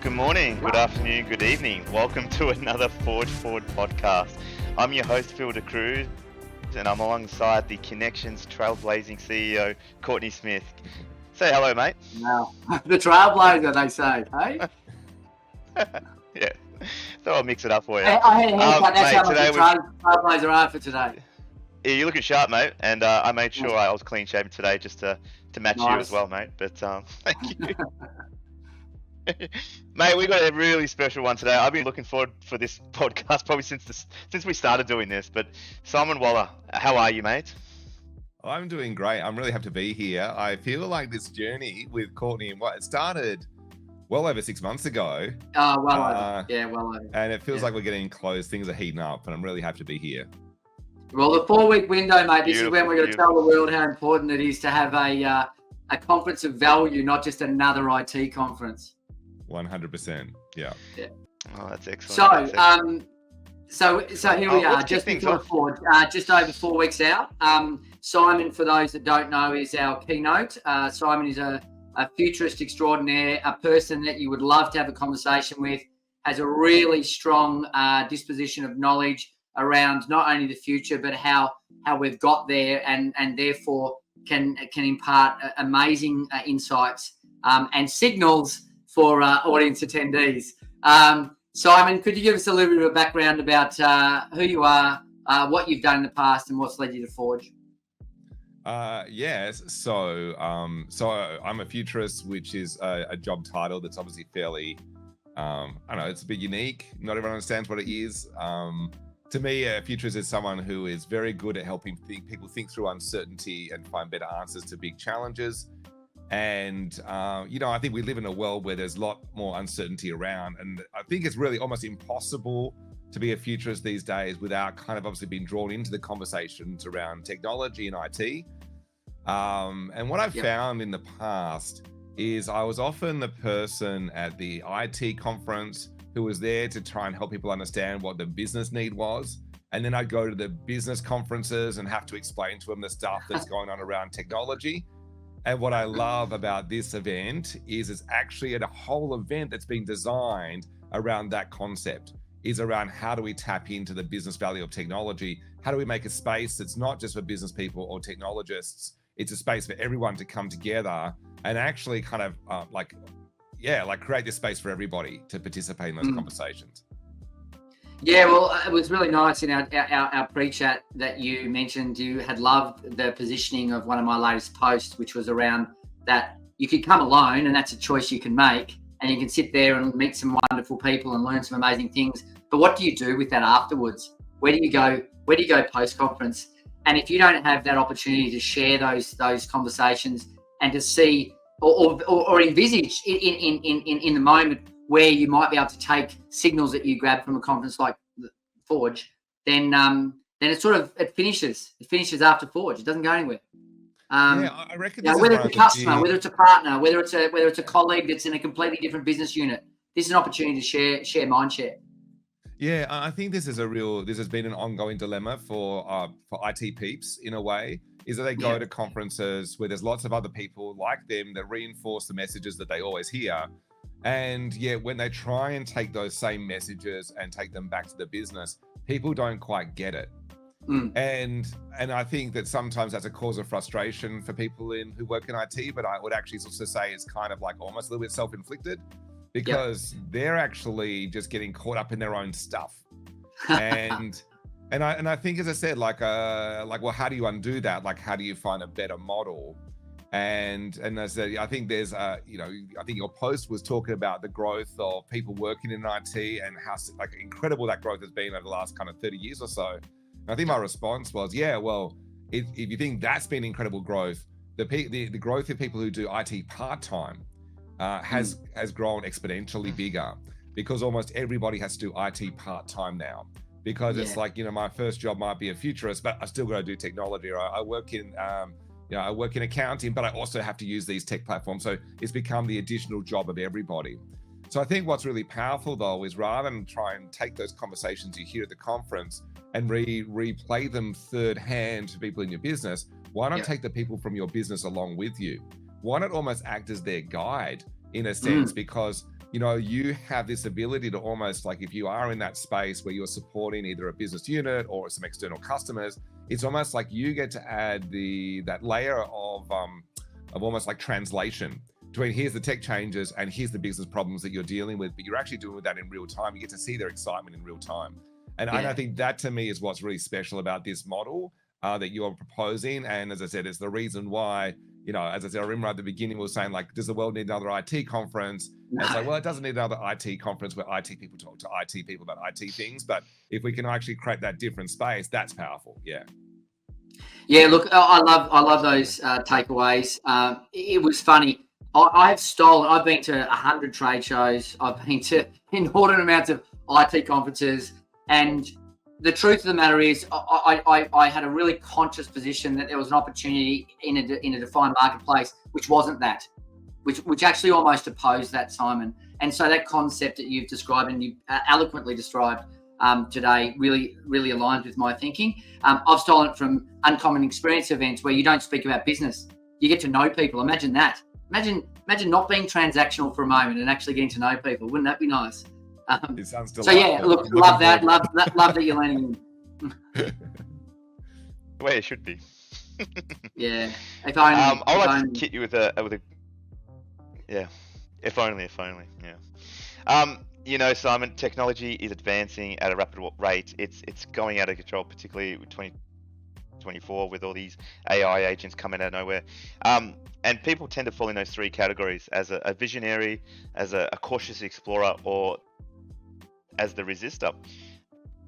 Good morning, good afternoon, good evening. Welcome to another Forge Forward podcast. I'm your host, Phil De Cruz, and I'm alongside the Connections Trailblazing CEO, Courtney Smith. Say hello, mate. Wow. The Trailblazer, they say, hey? Yeah, so I'll mix it up for you. I had a haircut, that's mate, how much the Trailblazer are for today. Yeah, you're looking sharp, mate, and I made sure I was clean shaven today just to match you as well, mate. But thank you. Mate, we got a really special one today. I've been looking forward for this podcast probably since we started doing this. But Simon Waller, how are you, mate? I'm doing great. I'm really happy to be here. I feel like this journey with Courtney and it started well over 6 months ago. Well over. Yeah, well over. And it feels like we're getting close. Things are heating up, and I'm really happy to be here. Well, the 4-week window, mate, this is when we're going to tell the world how important it is to have a conference of value, not just another IT conference. 100%. Yeah. Oh, that's excellent. So here we are, just before Forge, just over 4 weeks out. Simon, for those that don't know, is our keynote. Simon is a futurist extraordinaire, a person that you would love to have a conversation with, has a really strong disposition of knowledge around not only the future, but how we've got there, and therefore can impart amazing insights and signals for audience attendees. Simon, could you give us a little bit of a background about who you are, what you've done in the past, and what's led you to Forge? Yes. So I'm a futurist, which is a job title that's obviously fairly, I don't know, it's a bit unique. Not everyone understands what it is. To me, a futurist is someone who is very good at helping people think through uncertainty and find better answers to big challenges. And, I think we live in a world where there's a lot more uncertainty around. And I think it's really almost impossible to be a futurist these days without kind of obviously being drawn into the conversations around technology and IT. And what I've found in the past is I was often the person at the IT conference who was there to try and help people understand what the business need was. And then I'd go to the business conferences and have to explain to them the stuff that's going on around technology. And what I love about this event is it's actually a whole event that's been designed around that concept, is around how do we tap into the business value of technology? How do we make a space that's not just for business people or technologists? It's a space for everyone to come together and actually kind of create this space for everybody to participate in those conversations. Yeah, well, it was really nice in our pre-chat that you mentioned you had loved the positioning of one of my latest posts, which was around that you could come alone, and that's a choice you can make, and you can sit there and meet some wonderful people and learn some amazing things. But what do you do with that afterwards? Where do you go post-conference? And if you don't have that opportunity to share those conversations and to see or envisage in the moment where you might be able to take signals that you grab from a conference like Forge, then it finishes after Forge. It doesn't go anywhere. I reckon whether it's a customer, whether it's a partner, whether it's a colleague that's in a completely different business unit, this is an opportunity to share mind share. Yeah, I think this has been an ongoing dilemma for IT peeps in a way, is that they go to conferences where there's lots of other people like them that reinforce the messages that they always hear. And yet when they try and take those same messages and take them back to the business, people don't quite get it. And I think that sometimes that's a cause of frustration for people who work in IT, but I would actually also say it's kind of like almost a little bit self-inflicted, because they're actually just getting caught up in their own stuff. And I think, as I said, well, how do you undo that? Like, how do you find a better model? And as I said, I think there's I think your post was talking about the growth of people working in IT and how incredible that growth has been over the last kind of 30 years or so. And I think my response was, if you think that's been incredible growth, the growth of people who do IT part-time has grown exponentially bigger, because almost everybody has to do IT part-time now, because it's like, my first job might be a futurist, but I still got to do technology, or I work in I work in accounting, but I also have to use these tech platforms. So it's become the additional job of everybody. So I think what's really powerful, though, is rather than try and take those conversations you hear at the conference and replay them third hand to people in your business, why not take the people from your business along with you? Why not almost act as their guide in a sense? Because you have this ability to almost, like, if you are in that space where you're supporting either a business unit or some external customers, it's almost like you get to add that layer of almost like translation between here's the tech changes and here's the business problems that you're dealing with, but you're actually doing that in real time. You get to see their excitement in real time. And I think that, to me, is what's really special about this model that you're proposing. And as I said, it's the reason why, as I said, I remember at the beginning we were saying, like, does the world need another IT conference? And it's like, well, it doesn't need another IT conference where IT people talk to IT people about IT things. But if we can actually create that different space, that's powerful. Yeah. Yeah, look, I love those takeaways. It was funny. I've been to 100 trade shows. I've been to inordinate amounts of IT conferences. And the truth of the matter is I had a really conscious position that there was an opportunity in a defined marketplace, which wasn't that, which actually almost opposed that, Simon. And so that concept that you've described and you eloquently described today really aligns with my thinking. I've stolen it from Uncommon Experience events where you don't speak about business. You get to know people. Imagine that. Imagine not being transactional for a moment and actually getting to know people. Wouldn't that be nice? It sounds delightful. So yeah, look, love that. Love that you're learning in. The way it should be. Yeah. If only. I'd like to hit you with a yeah. If only. Yeah. Simon, technology is advancing at a rapid rate. It's going out of control, particularly with 2024 with all these AI agents coming out of nowhere. And people tend to fall in those three categories: as a visionary, as a cautious explorer, or as the resistor.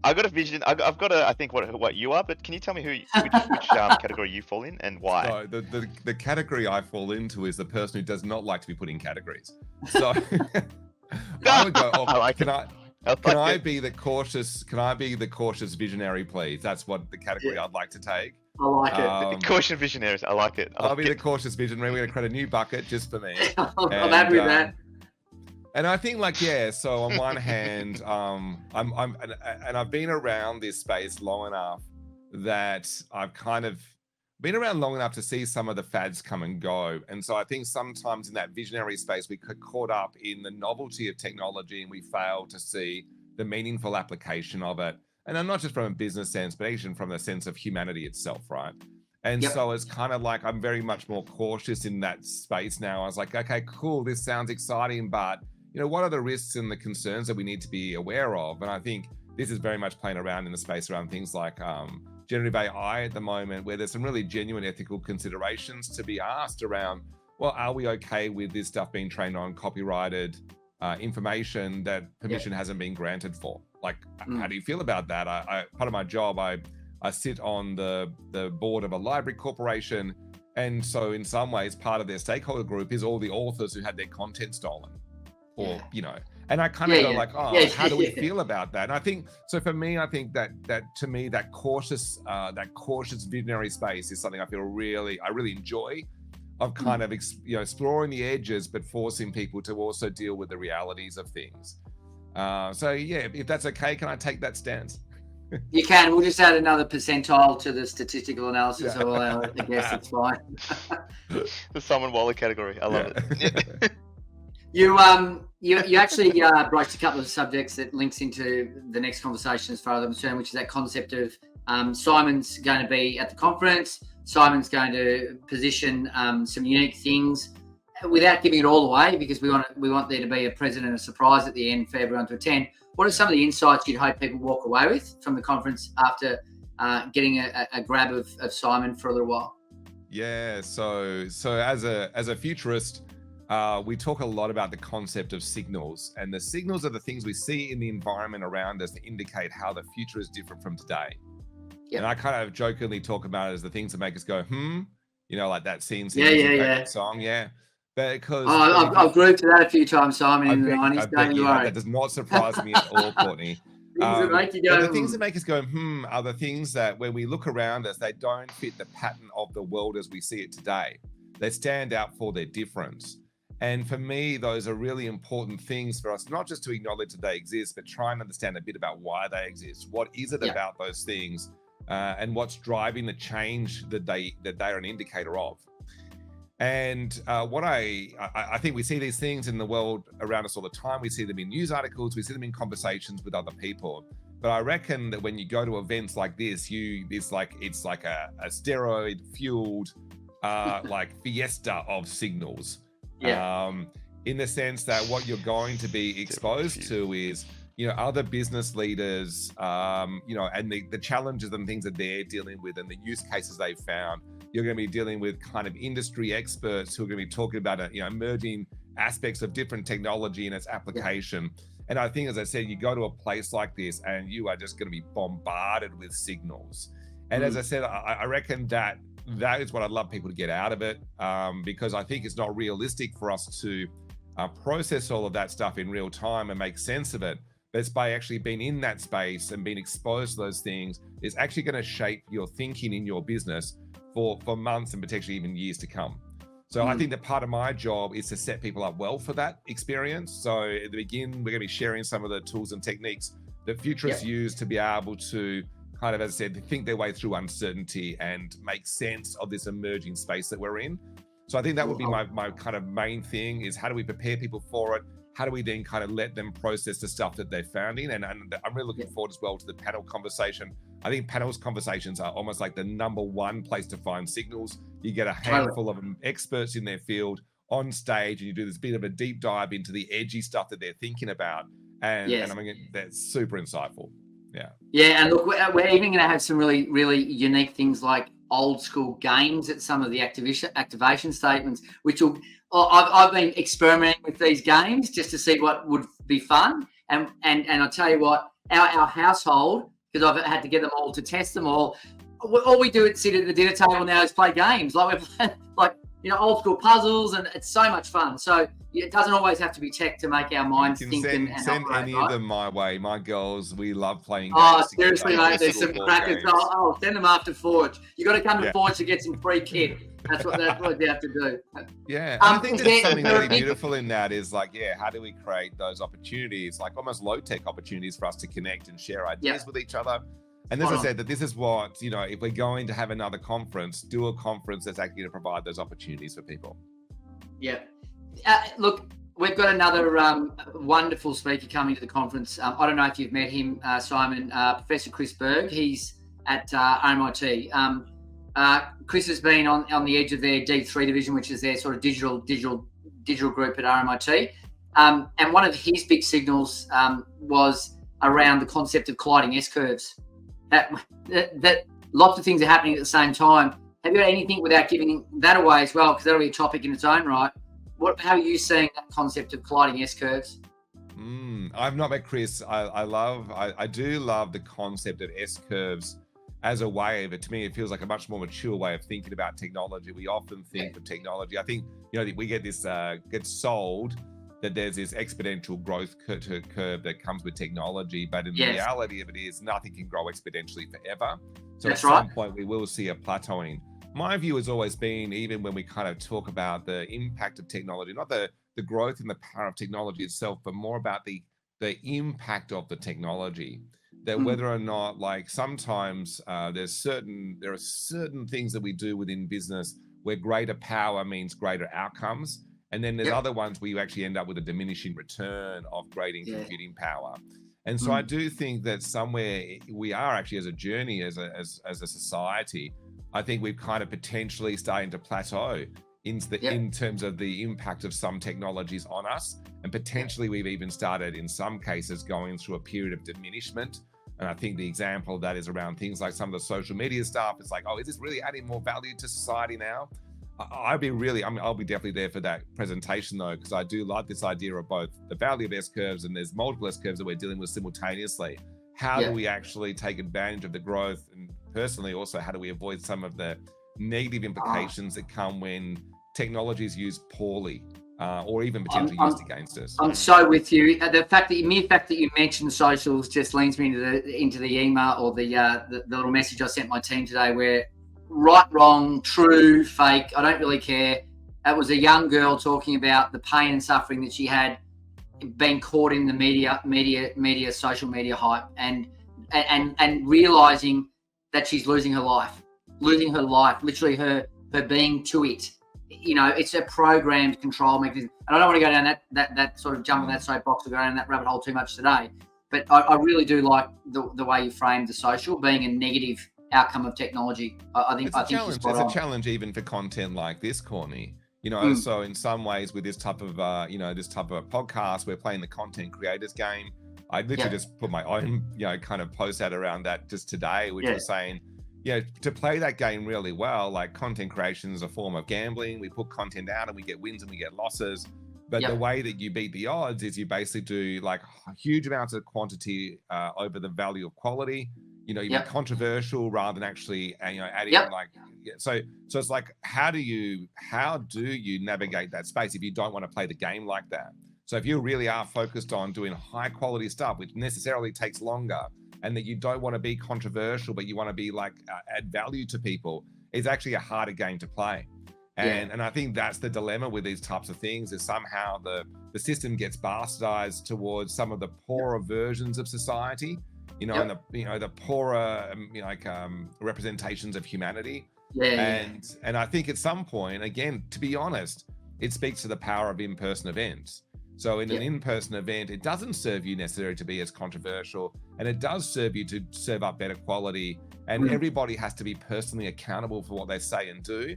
I've got a vision. I've got I think what you are, but can you tell me which category you fall in and why? So the category I fall into is the person who does not like to be put in categories. So I would go, can I be the cautious visionary, please? That's what the category I'd like to take. I like it. The cautious visionaries. I like it. I'll be the cautious visionary. We're going to create a new bucket just for me. I'm happy with that. And I think, so on one hand, I've been around this space long enough that I've kind of been around long enough to see some of the fads come and go. And so I think sometimes in that visionary space, we get caught up in the novelty of technology and we fail to see the meaningful application of it. And I'm not just from a business sense, but even from the sense of humanity itself, right? And so it's kind of like I'm very much more cautious in that space now. I was like, okay, cool, this sounds exciting, but what are the risks and the concerns that we need to be aware of? And I think this is very much playing around in the space around things like generative AI at the moment, where there's some really genuine ethical considerations to be asked around, well, are we okay with this stuff being trained on copyrighted information that permission hasn't been granted for? Like, how do you feel about that? Part of my job, I sit on the board of a library corporation. And so in some ways, part of their stakeholder group is all the authors who had their content stolen. Or, and I kind of go like, how do we feel about that? And I think, so for me, I think that to me, that cautious visionary space is something I really enjoy, of kind of, exploring the edges, but forcing people to also deal with the realities of things. If that's okay, can I take that stance? You can. We'll just add another percentile to the statistical analysis of all our guests. It's fine. The Simon Waller category. I love it. You actually broached a couple of subjects that links into the next conversation as far as I'm concerned, which is that concept of Simon's going to be at the conference. Simon's going to position some unique things without giving it all away, because we want there to be a present and a surprise at the end for everyone to attend. What are some of the insights you'd hope people walk away with from the conference after getting a grab of Simon for a little while? Yeah. So as a futurist, we talk a lot about the concept of signals, and the signals are the things we see in the environment around us that indicate how the future is different from today. Yep. And I kind of jokingly talk about it as the things that make us go, like that scene song. Yeah. Because I've grouped to that a few times, Simon, in the 90s. Don't you worry. That does not surprise me at all, Courtney. The things that make us go, are the things that when we look around us, they don't fit the pattern of the world as we see it today. They stand out for their difference. And for me, those are really important things for us, not just to acknowledge that they exist, but try and understand a bit about why they exist. What is it about those things, and what's driving the change that they are an indicator of? And what I think we see these things in the world around us all the time. We see them in news articles, we see them in conversations with other people. But I reckon that when you go to events like this, it's like a steroid fueled like fiesta of signals. In the sense that what you're going to be exposed to is, other business leaders, and the challenges and things that they're dealing with and the use cases they've found. You're going to be dealing with kind of industry experts who are going to be talking about emerging aspects of different technology and its application. And I think, as I said, you go to a place like this and you are just going to be bombarded with signals. And as I said, I reckon that is what I'd love people to get out of it, because I think it's not realistic for us to process all of that stuff in real time and make sense of it. But it's by actually being in that space and being exposed to those things is actually going to shape your thinking in your business for months and potentially even years to come. So I think that part of my job is to set people up well for that experience. So at the beginning, we're going to be sharing some of the tools and techniques that futurists use to be able to kind of, as I said, think their way through uncertainty and make sense of this emerging space that we're in. So I think that would be my kind of main thing, is how do we prepare people for it? How do we then kind of let them process the stuff that they're finding? And I'm really looking forward as well to the panel conversation. I think panels conversations are almost like the number one place to find signals. You get a handful of experts in their field on stage and you do this bit of a deep dive into the edgy stuff that they're thinking about. And I mean, that's super insightful. Yeah, and look, we're even going to have some really, really unique things like old school games at some of the activation statements, which will. I've been experimenting with these games just to see what would be fun, and I'll tell you what, our household, because I've had to get them all to test them all. All we do is sit at the dinner table now is play games, like we're playing, old school puzzles, and it's so much fun. So it doesn't always have to be tech to make our minds think and send operate, any right? of them my way. My girls, we love playing games. Oh, seriously, mate, there's some crackers. I'll send them after Forge. You got to come to Forge to get some free kit. That's what you have to do. Yeah, and I think there's something really beautiful in that is how do we create those opportunities, like almost low-tech opportunities for us to connect and share ideas with each other. And as I said, that this is what, if we're going to have another conference, do a conference that's actually going to provide those opportunities for people. Yeah. Look, we've got another wonderful speaker coming to the conference. I don't know if you've met him, Simon, Professor Chris Berg. He's at RMIT. Chris has been on the edge of their D3 division, which is their sort of digital group at RMIT. And one of his big signals was around the concept of colliding S-curves. That lots of things are happening at the same time. Have you got anything, without giving that away as well, because that'll be a topic in its own right? How are you seeing that concept of colliding S-curves? I've not met Chris. I do love the concept of S-curves as a way of it. To me, it feels like a much more mature way of thinking about technology. We often think of technology. I think, we get this, gets sold that there's this exponential growth curve that comes with technology, but in the reality of it is nothing can grow exponentially forever. So at some point we will see a plateauing. My view has always been, even when we kind of talk about the impact of technology, not the growth and the power of technology itself, but more about the impact of the technology. That whether or not, sometimes there are certain things that we do within business where greater power means greater outcomes. And then there's other ones where you actually end up with a diminishing return of grading computing power. And so I do think that somewhere we are actually, as a journey, as a society, I think we've kind of potentially starting to plateau in terms of the impact of some technologies on us. And potentially we've even started, in some cases, going through a period of diminishment. And I think the example of that is around things like some of the social media stuff. It's like, is this really adding more value to society now? I'll be definitely there for that presentation though, because I do like this idea of both the value of S-curves and there's multiple S-curves that we're dealing with simultaneously. How do we actually take advantage of the growth? And personally, also, how do we avoid some of the negative implications that come when technology is used poorly or even potentially used against us? I'm so with you. The mere fact that you mentioned socials just leads me into the email or the little message I sent my team today, where right, wrong, true, fake, I don't really care. It was a young girl talking about the pain and suffering that she had being caught in the media, social media hype, and realizing that she's losing her life, literally her being to it it's a programmed control mechanism. And I don't want to go down that sort of jump on that soapbox or go down that rabbit hole too much today. But I really do like the way you framed the social being a negative outcome of technology. I think it's a challenge even for content like this, Courtney. So in some ways with this type of podcast, we're playing the content creators game. I literally just put my own kind of post out around that just today, which was saying, to play that game really well, like content creation is a form of gambling. We put content out and we get wins and we get losses. But the way that you beat the odds is you basically do like huge amounts of quantity over the value of quality. You be controversial rather than actually adding so it's like how do you navigate that space if you don't want to play the game like that? So if you really are focused on doing high quality stuff, which necessarily takes longer, and that you don't want to be controversial, but you want to be like add value to people, it's actually a harder game to play. And I think that's the dilemma with these types of things, is somehow the system gets bastardized towards some of the poorer versions of society, and the poorer representations of humanity. And I think at some point, again, to be honest, it speaks to the power of in-person events. So in an in-person event, it doesn't serve you necessarily to be as controversial, and it does serve you to serve up better quality, and everybody has to be personally accountable for what they say and do.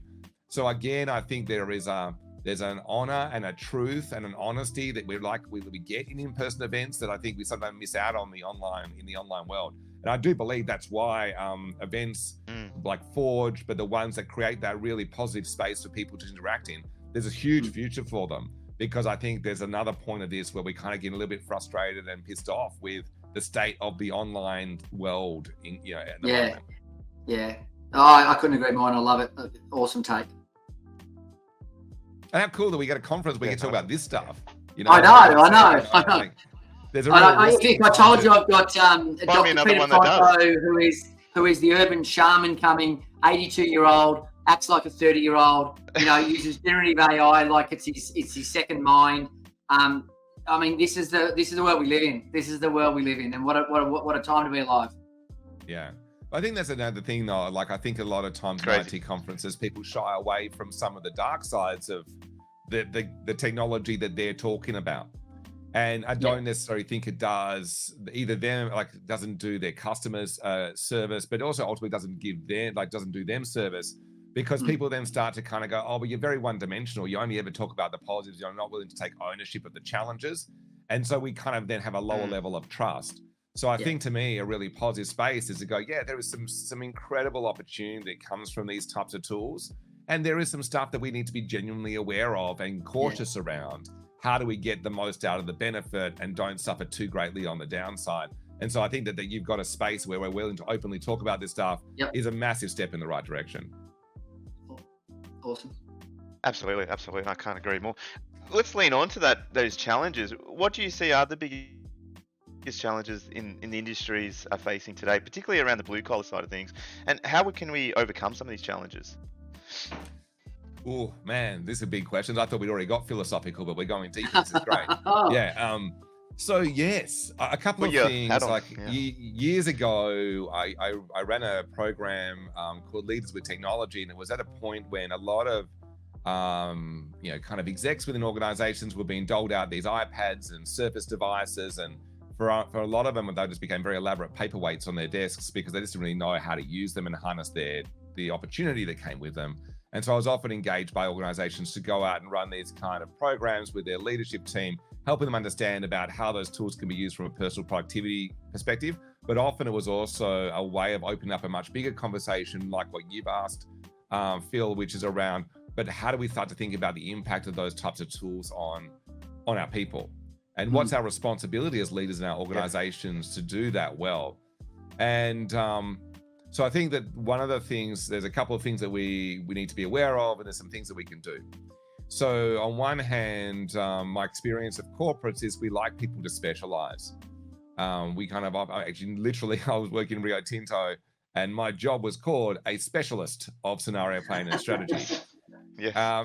So again, I think there's an honor and a truth and an honesty that we get in in-person events that I think we sometimes miss out on in the online world. And I do believe that's why events like Forge, but the ones that create that really positive space for people to interact in, there's a huge future for them. Because I think there's another point of this where we kind of get a little bit frustrated and pissed off with the state of the online world at the moment. Yeah. Oh, I couldn't agree more, and I love it. Awesome take. And how cool that we get a conference where we can talk about this stuff. I know. Like, there's a if I told you I've got Dr. Peter Fonto, who is the urban shaman coming, 82-year-old, acts like a 30-year-old, uses generative AI like it's his second mind. I mean, this is the world we live in. This is the world we live in, and what a time to be alive. Yeah. I think that's another thing, though. Like, I think a lot of times in IT conferences, people shy away from some of the dark sides of the technology that they're talking about. And I don't necessarily think it does either them, like it doesn't do their customers service, but also ultimately doesn't do them service, because people then start to kind of go, oh, but you're very one-dimensional. You only ever talk about the positives. You're not willing to take ownership of the challenges. And so we kind of then have a lower level of trust. So I think, to me, a really positive space is to go, there is some incredible opportunity that comes from these types of tools. And there is some stuff that we need to be genuinely aware of and cautious around. How do we get the most out of the benefit and don't suffer too greatly on the downside? And so I think that you've got a space where we're willing to openly talk about this stuff is a massive step in the right direction. Awesome. Absolutely. I can't agree more. Let's lean on to those challenges. What do you see are the biggest challenges in the industries are facing today, particularly around the blue collar side of things, and how can we overcome some of these challenges? Oh man, this is a big question. I thought we'd already got philosophical, but we're going deep. This is great. So yes, a couple of things. Years ago, I ran a program called Leaders with Technology, and it was at a point when a lot of kind of execs within organizations were being doled out these iPads and Surface devices, and for a lot of them, they just became very elaborate paperweights on their desks because they just didn't really know how to use them and harness the opportunity that came with them. And so I was often engaged by organizations to go out and run these kind of programs with their leadership team, helping them understand about how those tools can be used from a personal productivity perspective. But often it was also a way of opening up a much bigger conversation like what you've asked, Phil, which is around, but how do we start to think about the impact of those types of tools on our people? And what's our responsibility as leaders in our organizations to do that well? And so I think that one of the things, there's a couple of things that we need to be aware of, and there's some things that we can do. So on one hand, my experience of corporates is we like people to specialize. We kind of, actually, literally, I was working in Rio Tinto, and my job was called a specialist of scenario planning and strategy.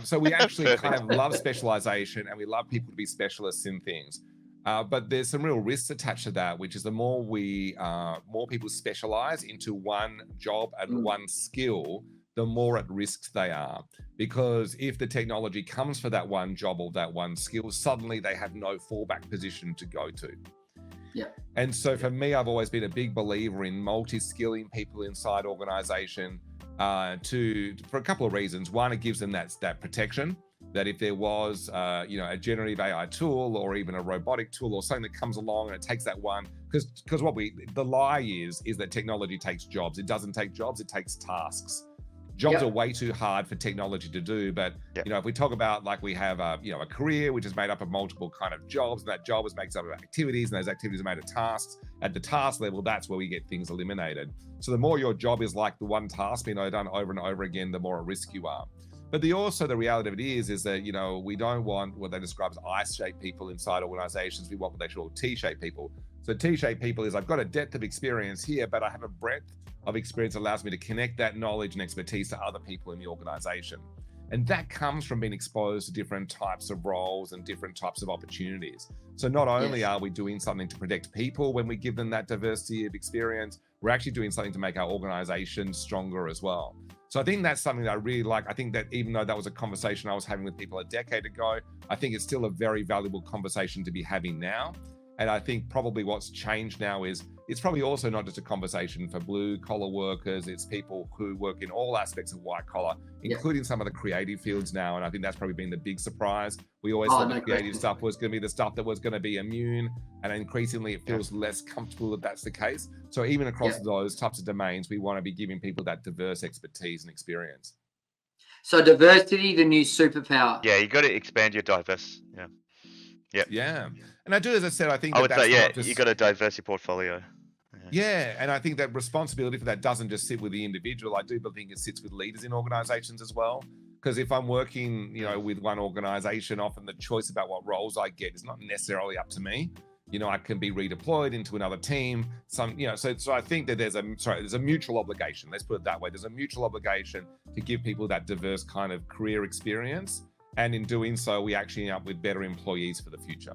So we actually kind of love specialization, and we love people to be specialists in things. But there's some real risks attached to that, which is the more people specialize into one job and one skill, the more at risk they are. Because if the technology comes for that one job or that one skill, suddenly they have no fallback position to go to. Yeah. And so for me, I've always been a big believer in multi-skilling people inside organization for a couple of reasons. One, it gives them that protection, that if there was a generative AI tool or even a robotic tool or something that comes along and it takes that one, because the lie is that technology takes jobs. It doesn't take jobs, it takes tasks. Jobs are way too hard for technology to do, but if we talk about, like, we have a career which is made up of multiple kind of jobs, and that job is made up of activities, and those activities are made of tasks. At the task level, that's where we get things eliminated. So the more your job is like the one task being done over and over again, the more at risk you are. But the reality of it is that, we don't want what they describe as I-shaped people inside organizations. We want what they call T-shaped people. So T-shaped people is, I've got a depth of experience here, but I have a breadth of experience that allows me to connect that knowledge and expertise to other people in the organization. And that comes from being exposed to different types of roles and different types of opportunities. So not only are we doing something to protect people when we give them that diversity of experience, we're actually doing something to make our organization stronger as well. So I think that's something that I really like. I think that even though that was a conversation I was having with people a decade ago, I think it's still a very valuable conversation to be having now. And I think probably what's changed now is it's probably also not just a conversation for blue collar workers. It's people who work in all aspects of white collar, including some of the creative fields now. And I think that's probably been the big surprise. We always thought the creative stuff was going to be the stuff that was going to be immune. And increasingly it feels less comfortable that that's the case. So even across those types of domains, we want to be giving people that diverse expertise and experience. So diversity, the new superpower. Yeah, you got to expand your diverse. Yeah. And I do, as I said, I think I would say, you got to diverse your portfolio. Yeah, and I think that responsibility for that doesn't just sit with the individual. I do think it sits with leaders in organizations as well. Because if I'm working, with one organization, often the choice about what roles I get is not necessarily up to me. I can be redeployed into another team. So I think that there's a mutual obligation. Let's put it that way. There's a mutual obligation to give people that diverse kind of career experience. And in doing so, we actually end up with better employees for the future.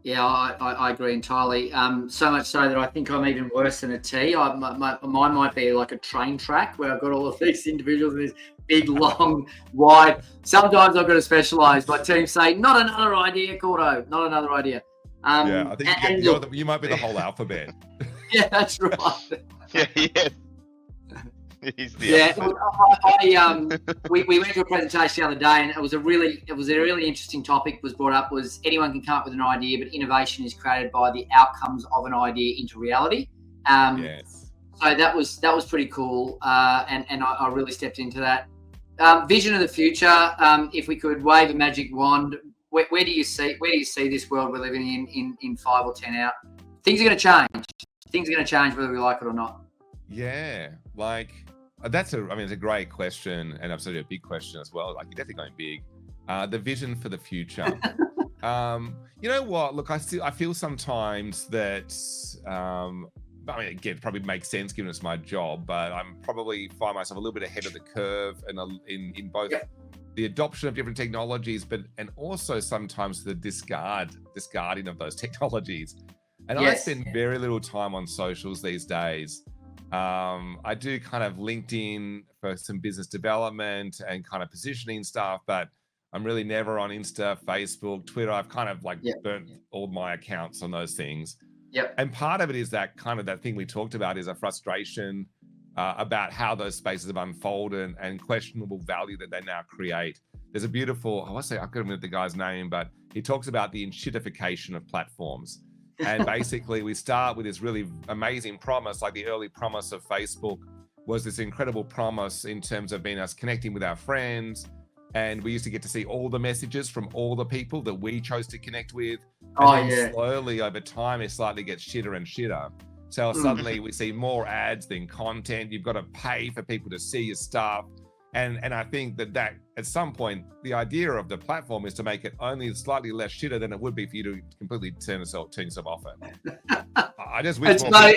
Yeah, I agree entirely. So much so that I think I'm even worse than a T. Mine might be like a train track where I've got all of these individuals in this big, long, wide. Sometimes I've got to specialise. My team say, not another idea, Cordo, not another idea. I think you might be the whole alphabet. Yeah, that's right. Yeah. We went to a presentation the other day, and it was a really interesting topic was brought up. Was anyone can come up with an idea, but innovation is created by the outcomes of an idea into reality. Yes. So that was pretty cool, and I really stepped into that. Vision of the future. If we could wave a magic wand, where do you see this world we're living in 5 or 10 out? Things are going to change. Things are going to change whether we like it or not. Yeah, it's a great question, and absolutely a big question as well. Like, you're definitely going big. The vision for the future. You know what? Look, I feel sometimes that, again, it probably makes sense given it's my job, but I'm probably find myself a little bit ahead of the curve in both the adoption of different technologies, and also sometimes the discarding of those technologies. And I spend very little time on socials these days. I do kind of LinkedIn for some business development and kind of positioning stuff, but I'm really never on Insta, Facebook, Twitter. I've kind of burnt all my accounts on those things. Yep. And part of it is that kind of that thing we talked about is a frustration about how those spaces have unfolded and questionable value that they now create. There's a beautiful, I couldn't remember the guy's name, but he talks about the enshittification of platforms. And basically we start with this really amazing promise, like the early promise of Facebook was this incredible promise in terms of being us connecting with our friends. And we used to get to see all the messages from all the people that we chose to connect with. And then slowly over time, it slightly gets shitter and shitter. So suddenly we see more ads than content. You've got to pay for people to see your stuff. And I think that at some point, the idea of the platform is to make it only slightly less shitter than it would be for you to completely turn yourself off it. I just wish it's funny.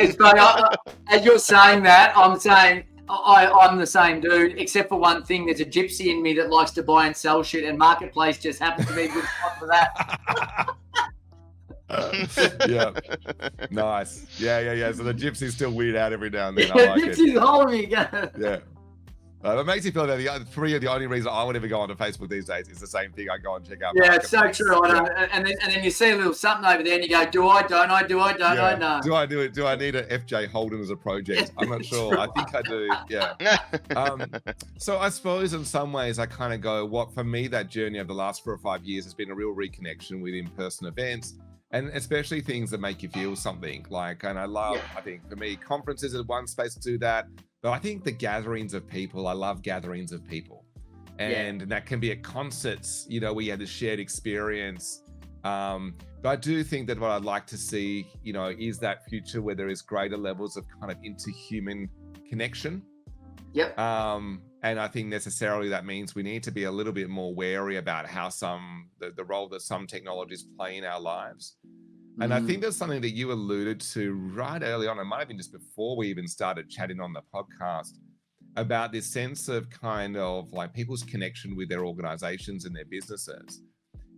As you're saying that, I'm saying I'm the same dude, except for one thing. There's a gypsy in me that likes to buy and sell shit, and Marketplace just happens to be a good spot for that. Yeah, nice. Yeah. So the gypsies still weird out every now and then. I like gypsy's holding me. Yeah. It makes you feel that for me, the only reason I would ever go onto Facebook these days is the same thing. I go and check out. Yeah, it's so true. I know. And then you see a little something over there, and you go, "Do I? Don't I? Do I? Don't I? No." Do I do it? Do I need a FJ Holden as a project? I'm not sure. Right. I think I do. Yeah. So I suppose in some ways I kind of go, what for me that journey over the last 4 or 5 years has been a real reconnection with in-person events. And especially things that make you feel something like, and I love, I think for me, conferences is one space to do that. But I think the gatherings of people, I love gatherings of people. And that can be at concerts, you know, we had this shared experience. But I do think that what I'd like to see, you know, is that future where there is greater levels of kind of interhuman connection. Yep. And I think necessarily that means we need to be a little bit more wary about how the role that some technologies play in our lives. And I think there's something that you alluded to right early on, it might have been just before we even started chatting on the podcast, about this sense of kind of like people's connection with their organizations and their businesses.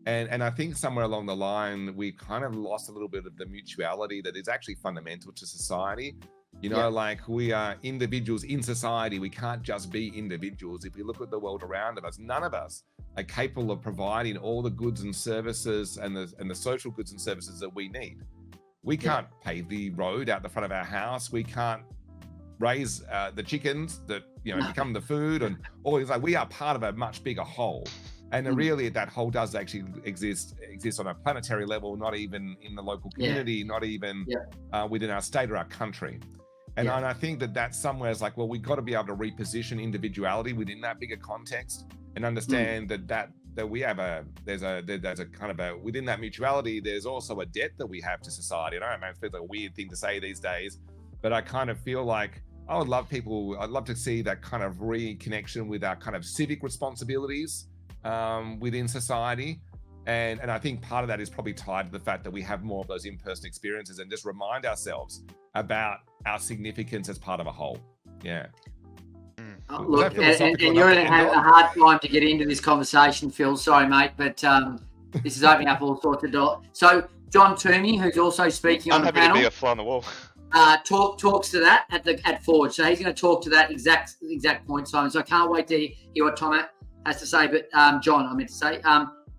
And I think somewhere along the line, we kind of lost a little bit of the mutuality that is actually fundamental to society. You know, like we are individuals in society. We can't just be individuals. If we look at the world around us, none of us are capable of providing all the goods and services and the social goods and services that we need. We can't pave the road out the front of our house. We can't raise the chickens that, you know, become the food and all these. Like, we are part of a much bigger whole. And really that whole does actually exist on a planetary level, not even in the local community, not even within our state or our country. And I think that that's somewhere is like, well, we've got to be able to reposition individuality within that bigger context and understand that we have there's a kind of a, within that mutuality, there's also a debt that we have to society. And I don't know, it feels like a weird thing to say these days, but I kind of feel like I'd love to see that kind of reconnection with our kind of civic responsibilities within society. And I think part of that is probably tied to the fact that we have more of those in-person experiences and just remind ourselves about our significance as part of a whole. Yeah. Look, and you're going to have a hard time to get into this conversation, Phil. Sorry, mate, but this is opening up all sorts of doors. So John Toomey, who's also speaking on the panel, I'm happy to be a fly on the wall. Talks to that at Forge. So he's going to talk to that exact point, Simon. So I can't wait to hear what Tom has to say. But John, I meant to say.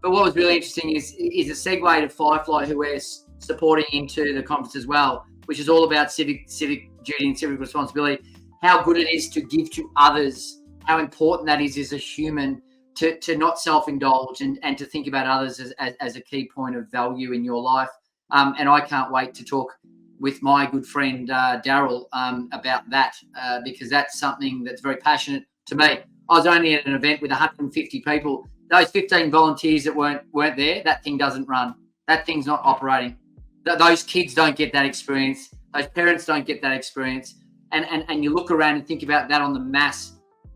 But what was really interesting is a segue to Firefly, who we're supporting into the conference as well, which is all about civic duty and civic responsibility. How good it is to give to others. How important that is as a human to not self-indulge and to think about others as a key point of value in your life. And I can't wait to talk with my good friend Daryl about that because that's something that's very passionate to me. I was only at an event with 150 people. Those 15 volunteers that weren't there, that thing doesn't run. That thing's not operating. Those kids don't get that experience. Those parents don't get that experience. And you look around and think about that on the mass.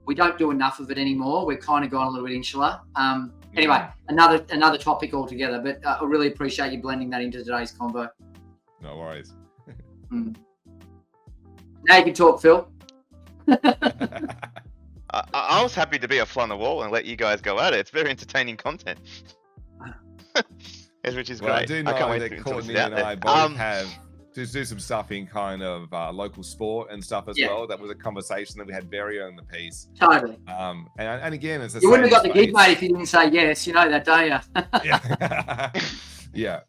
We don't do enough of it anymore. We're kind of gone a little bit insular. Anyway, another topic altogether. But I really appreciate you blending that into today's convo. No worries. Now you can talk, Phil. I was happy to be a fly on the wall and let you guys go at it. It's very entertaining content, which is great. I do know can't wait that Courtney and I both have to do some stuff in kind of local sport and stuff as well. That was a conversation that we had very early in the piece. Totally. And again, it's you wouldn't have got the gig, mate, if you didn't say yes. You know that, don't you? Yeah.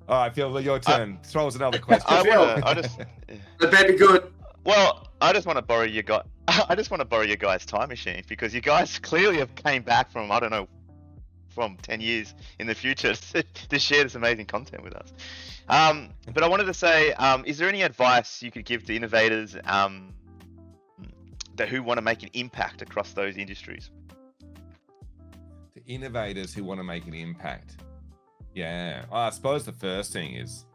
All right, Phil, your turn. Throw us another question. The baby good. Well, I just want to borrow your guys' time machine because you guys clearly have came back from, I don't know, from 10 years in the future to share this amazing content with us. But I wanted to say, is there any advice you could give to innovators who want to make an impact across those industries? To innovators who want to make an impact. Yeah, well, I suppose the first thing is,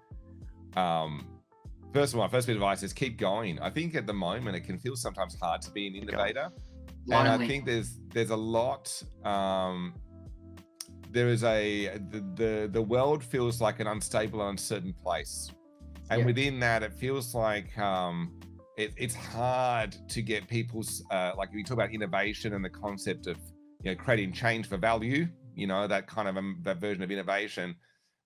first bit of advice is keep going. I think at the moment it can feel sometimes hard to be an innovator, and I think there's a lot. There is the world feels like an unstable and uncertain place, and within that it feels like it's hard to get people's like we talk about innovation and the concept of creating change for value. That kind of that version of innovation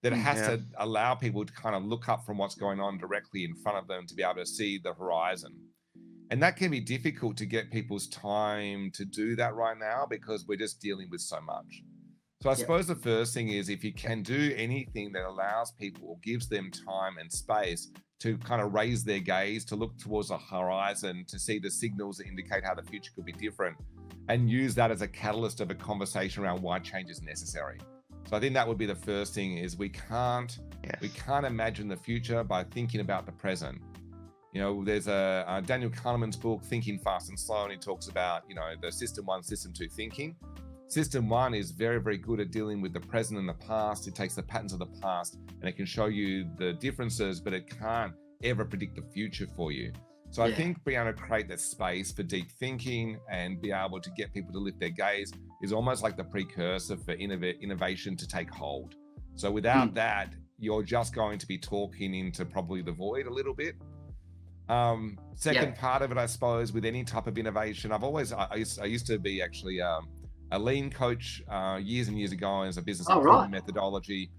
that has to allow people to kind of look up from what's going on directly in front of them to be able to see the horizon. And that can be difficult to get people's time to do that right now because we're just dealing with so much. So I suppose the first thing is if you can do anything that allows people or gives them time and space to kind of raise their gaze, to look towards the horizon, to see the signals that indicate how the future could be different, and use that as a catalyst of a conversation around why change is necessary. So I think that would be the first thing is we can't imagine the future by thinking about the present. You know, there's a Daniel Kahneman's book, Thinking Fast and Slow, and he talks about, you know, the system 1, system 2 thinking. System 1 is very, very good at dealing with the present and the past. It takes the patterns of the past and it can show you the differences, but it can't ever predict the future for you. So I think being able to create that space for deep thinking and be able to get people to lift their gaze is almost like the precursor for innovation to take hold. So without that, you're just going to be talking into probably the void a little bit. Second part of it, I suppose, with any type of innovation, I used to be actually a lean coach years and years ago as a business methodology.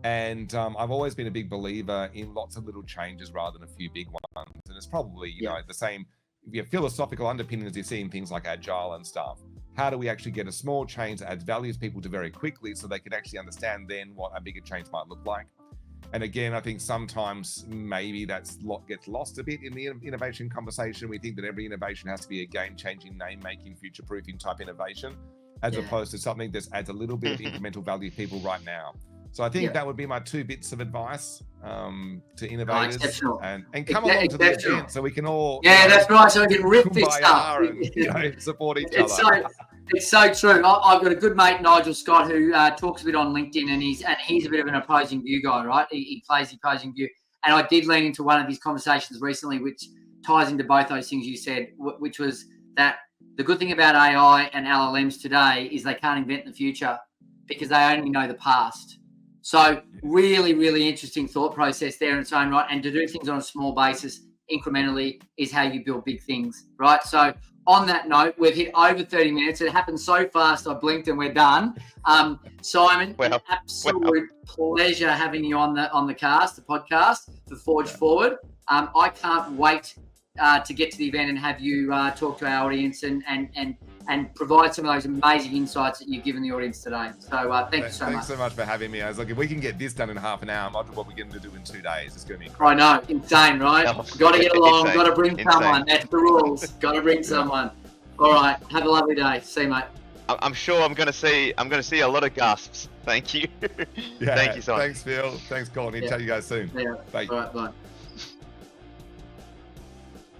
And I've always been a big believer in lots of little changes rather than a few big ones. And it's probably, you know, the same philosophical underpinnings you see in things like agile and stuff. How do we actually get a small change that adds value to people to very quickly so they can actually understand then what a bigger change might look like? And again, I think sometimes maybe gets lost a bit in the innovation conversation. We think that every innovation has to be a game-changing, name-making, future-proofing type innovation, as opposed to something that adds a little bit of incremental value to people right now. So I think that would be my 2 bits of advice to innovators, and come along to the event so we can all that's right, so we can rip this up and, you know, support each other. It's so true. I've got a good mate, Nigel Scott, who talks a bit on LinkedIn, and he's a bit of an opposing view guy, right? He plays the opposing view, and I did lean into one of his conversations recently, which ties into both those things you said, which was that the good thing about AI and LLMs today is they can't invent the future because they only know the past. So really, really interesting thought process there in its own right. And to do things on a small basis incrementally is how you build big things, right? So on that note, we've hit over 30 minutes. It happened so fast, I blinked and we're done. Simon, an absolute pleasure having you on the podcast for Forge Forward. I can't wait to get to the event and have you talk to our audience and provide some of those amazing insights that you've given the audience today. So thank you so much. Thanks so much for having me. I was like, if we can get this done in half an hour, imagine what we're going to do in 2 days. It's going to be incredible. I know, insane, right? Got to get along, got to bring someone. That's the rules. Got to bring someone. All right, have a lovely day. See you, mate. I'm sure I'm going to see a lot of gasps. Thank you. Thank you so much. Thanks, Phil. Thanks, Courtney. Tell you guys soon. Yeah. Bye. All right, bye.